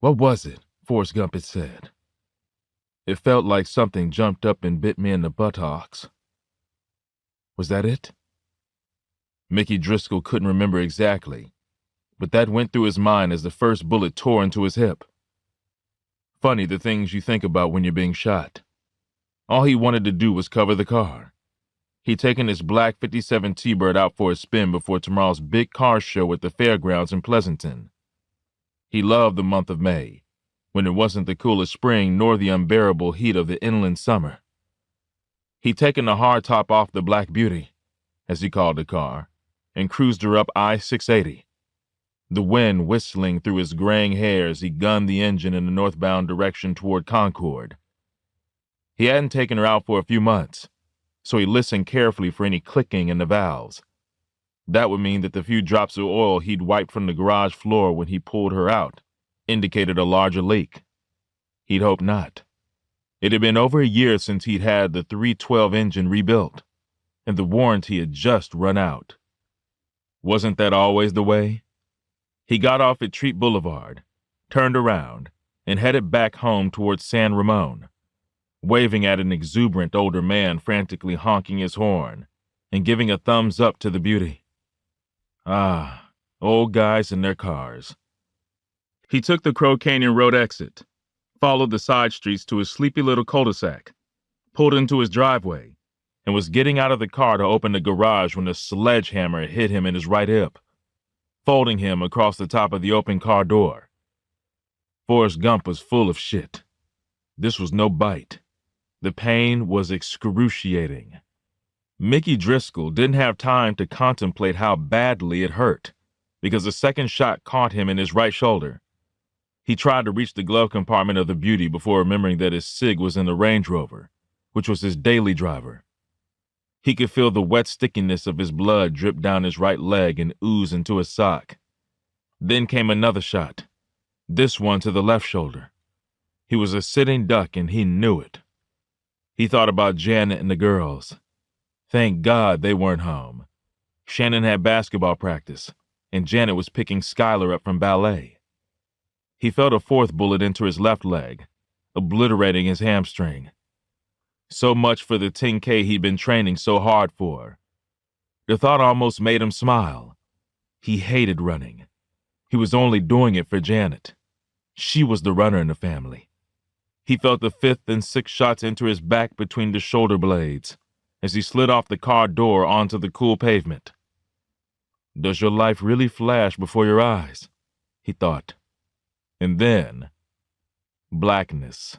What was it? Forrest Gump had said. It felt like something jumped up and bit me in the buttocks. Was that it? Mickey Driscoll couldn't remember exactly, but that went through his mind as the first bullet tore into his hip. Funny the things you think about when you're being shot. All he wanted to do was cover the car. He'd taken his black 57 T-Bird out for a spin before tomorrow's big car show at the fairgrounds in Pleasanton. He loved the month of May, when it wasn't the coolest spring nor the unbearable heat of the inland summer. He'd taken the hardtop off the Black Beauty, as he called the car, and cruised her up I-680. The wind whistling through his graying hair as he gunned the engine in the northbound direction toward Concord. He hadn't taken her out for a few months, so he listened carefully for any clicking in the valves. That would mean that the few drops of oil he'd wiped from the garage floor when he pulled her out indicated a larger leak. He'd hoped not. It had been over a year since he'd had the 312 engine rebuilt, and the warranty had just run out. Wasn't that always the way? He got off at Treat Boulevard, turned around, and headed back home towards San Ramon, waving at an exuberant older man frantically honking his horn and giving a thumbs up to the beauty. Ah, old guys in their cars. He took the Crow Canyon Road exit, followed the side streets to his sleepy little cul-de-sac, pulled into his driveway, and was getting out of the car to open the garage when a sledgehammer hit him in his right hip, folding him across the top of the open car door. Forrest Gump was full of shit. This was no bite. The pain was excruciating. Mickey Driscoll didn't have time to contemplate how badly it hurt, because the second shot caught him in his right shoulder. He tried to reach the glove compartment of the Beauty before remembering that his cig was in the Range Rover, which was his daily driver. He could feel the wet stickiness of his blood drip down his right leg and ooze into his sock. Then came another shot, this one to the left shoulder. He was a sitting duck and he knew it. He thought about Janet and the girls. Thank God they weren't home. Shannon had basketball practice, and Janet was picking Skylar up from ballet. He felt a fourth bullet into his left leg, obliterating his hamstring. So much for the 10K he'd been training so hard for. The thought almost made him smile. He hated running. He was only doing it for Janet. She was the runner in the family. He felt the fifth and sixth shots into his back between the shoulder blades as he slid off the car door onto the cool pavement. Does your life really flash before your eyes? He thought. And then, blackness.